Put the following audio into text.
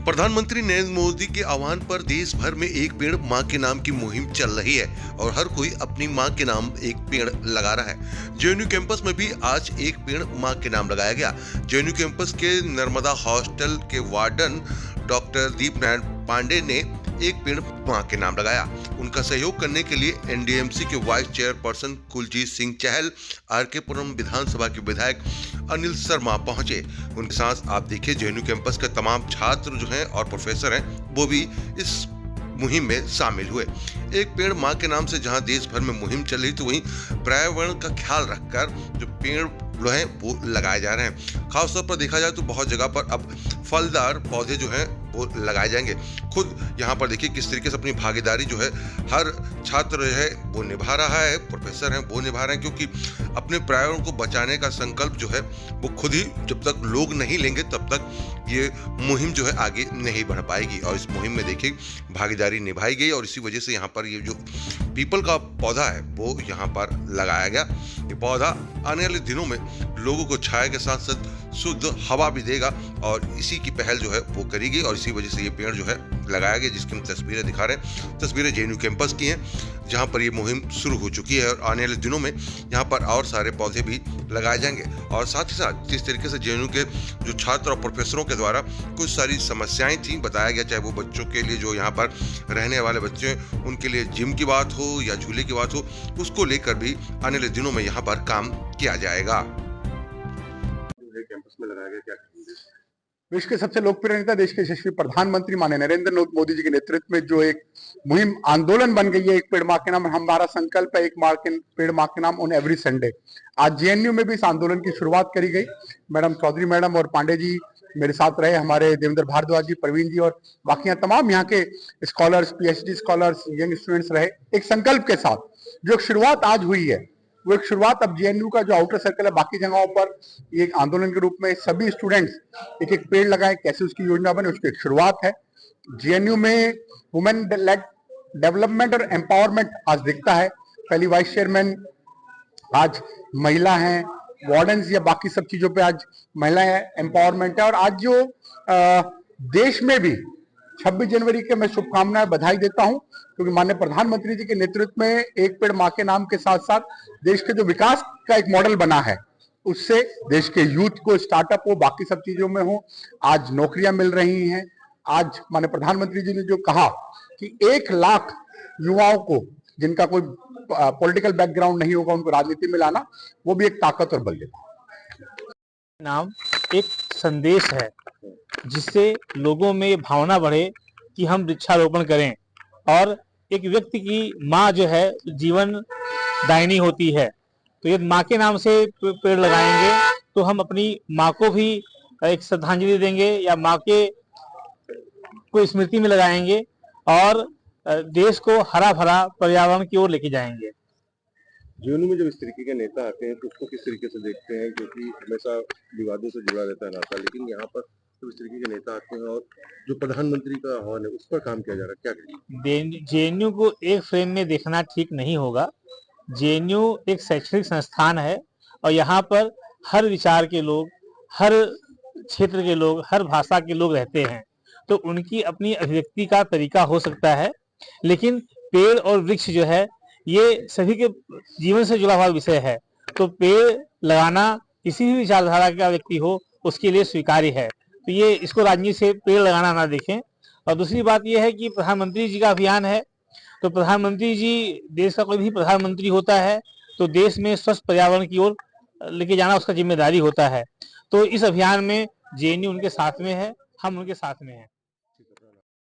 प्रधानमंत्री नरेंद्र मोदी के आह्वान पर देश भर में एक पेड़ मां के नाम की मुहिम चल रही है और हर कोई अपनी मां के नाम एक पेड़ लगा रहा है। जेएनयू कैंपस में भी आज एक पेड़ मां के नाम लगाया गया। जेएनयू कैंपस के नर्मदा हॉस्टल के वार्डन डॉक्टर दीप नारायण पांडे ने एक पेड़ मां के नाम लगाया। उनका सहयोग करने के लिए एनडीएमसी के vice chairperson Kuljeet Singh Chahal, R K पुरम विधानसभा के विधायक अनिल शर्मा पहुंचे। उनके साथ आप देखिए जेएनयू कैंपस के तमाम छात्र जो हैं और प्रोफेसर हैं वो भी इस मुहिम में शामिल हुए। एक पेड़ मां के नाम से जहां देश भर में मुहिम चल रही तो वहीं पर्यावरण का ख्याल रखकर जो पेड़ जो हैं वो लगाए जा रहे हैं। खासतौर पर देखा जाए तो बहुत जगह पर अब फलदार पौधे जो हैं वो लगाए जाएंगे। खुद यहाँ पर देखिए किस तरीके से अपनी भागीदारी जो है हर छात्र जो है वो निभा रहा है, प्रोफेसर हैं वो निभा रहे हैं, क्योंकि अपने पर्यावरण को बचाने का संकल्प जो है वो खुद ही जब तक लोग नहीं लेंगे तब तक ये मुहिम जो है आगे नहीं बढ़ पाएगी। और इस मुहिम में देखिए भागीदारी निभाई गई और इसी वजह से यहाँ पर ये जो पीपल का पौधा है वो यहाँ पर लगाया गया। ये पौधा आने वाले दिनों में लोगों को छाया के साथ साथ शुद्ध हवा भी देगा और इसी की पहल जो है वो करी गई और इसी वजह से ये पेड़ जो है लगाया गया, जिसकी हम तस्वीरें दिखा रहे हैं। तस्वीरें जेएनयू कैंपस की हैं जहां पर ये मुहिम शुरू हो चुकी है और आने वाले दिनों में यहाँ पर और सारे पौधे भी लगाए जाएंगे। और साथ ही साथ जिस तरीके से जेएनयू के जो छात्र और प्रोफेसरों के द्वारा कुछ सारी समस्याएं थी बताया गया, चाहे वो बच्चों के लिए जो यहाँ पर रहने वाले बच्चे हैं उनके लिए जिम की बात हो या झूले की बात हो, उसको लेकर भी आने वाले दिनों में यहाँ पर काम किया जाएगा। कैंपस में लगाया गया, क्या कहेंगे? विश्व के सबसे लोकप्रिय नेता, देश के यशस्वी प्रधानमंत्री माननीय नरेंद्र मोदी जी के नेतृत्व में जो एक मुहिम आंदोलन बन गई है, एक पेड़ मां के नाम, हमारा संकल्प है एक पेड़ मां के नाम ऑन एवरी संडे। आज जेएनयू में भी इस आंदोलन की शुरुआत करी गई। मैडम चौधरी मैडम और पांडे जी मेरे साथ रहे, हमारे देवेंद्र भारद्वाज जी, प्रवीण जी और बाकी तमाम यहाँ के scholars, PhD scholars, young students रहे। एक संकल्प के साथ जो शुरुआत आज हुई है वो एक शुरुआत अब जेएनयू का जो आउटर सर्कल है बाकी जगहों पर ये एक आंदोलन के रूप में सभी स्टूडेंट्स एक एक पेड़ लगाएं, कैसे उसकी योजना बने उसकी एक शुरुआत है। जेएनयू में वुमेन लेड डेवलपमेंट और एम्पावरमेंट आज दिखता है। पहली वाइस चेयरमैन आज महिला हैं, वार्डन्स या बाकी सब चीजों पे आज महिलाएं एम्पावरमेंट है। और आज जो देश में भी 26 जनवरी के मैं शुभकामनाएं बधाई देता हूं, क्योंकि माननीय प्रधानमंत्री जी के नेतृत्व में एक पेड़ मां के नाम के साथ साथ देश के जो विकास का एक मॉडल बना है उससे देश के यूथ को स्टार्टअप हो, बाकी सब चीजों में हो, आज नौकरियां मिल रही हैं। आज माननीय प्रधानमंत्री जी ने जो कहा कि 1 लाख युवाओं को जिनका कोई पॉलिटिकल बैकग्राउंड नहीं होगा उनको राजनीति में लाना, वो भी एक ताकत और बल देता है। नाम एक संदेश है जिससे लोगों में ये भावना बढ़े कि हम वृक्षारोपण करें। और एक व्यक्ति की माँ जो है जीवन दायिनी होती है, तो ये माँ के नाम से पेड़ लगाएंगे तो हम अपनी माँ को भी एक श्रद्धांजलि देंगे या माँ के को स्मृति में लगाएंगे और देश को हरा भरा पर्यावरण की ओर लेके जाएंगे। जेएनयू में जब इस तरीके के नेता आते हैं तो उसको किस तरीके से देखते हैं, क्योंकि हमेशा विवादों से जुड़ा रहता है नाता, लेकिन यहाँ पर तो इस तरीके के नेता आते हैं और जो प्रधानमंत्री का आह्वान है उस पर काम किया जा रहा है, क्या कहेंगे? जेएनयू को एक फ्रेम में देखना ठीक नहीं होगा। जेएनयू एक शैक्षणिक संस्थान है और यहाँ पर हर विचार के लोग, हर क्षेत्र के लोग, हर भाषा के लोग रहते हैं, तो उनकी अपनी अभिव्यक्ति का तरीका हो सकता है, लेकिन पेड़ और वृक्ष जो है ये सभी के जीवन से जुड़ा हुआ विषय है। तो पेड़ लगाना किसी भी विचारधारा का व्यक्ति हो उसके लिए स्वीकार्य है, तो ये इसको राजनीति से पेड़ लगाना ना देखें। और दूसरी बात यह है कि प्रधानमंत्री जी का अभियान है, तो प्रधानमंत्री जी, देश का कोई भी प्रधानमंत्री होता है तो देश में स्वस्थ पर्यावरण की ओर लेके जाना उसका जिम्मेदारी होता है। तो इस अभियान में जेएनयू उनके साथ में है, हम उनके साथ में हैं।